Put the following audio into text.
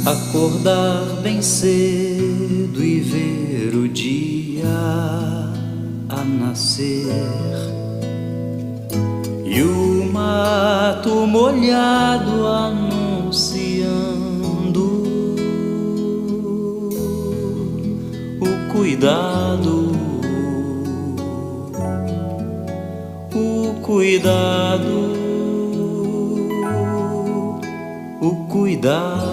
Acordar bem cedo e ver o dia a nascer, e o mato molhado anunciando o cuidado, o cuidado, o cuidado.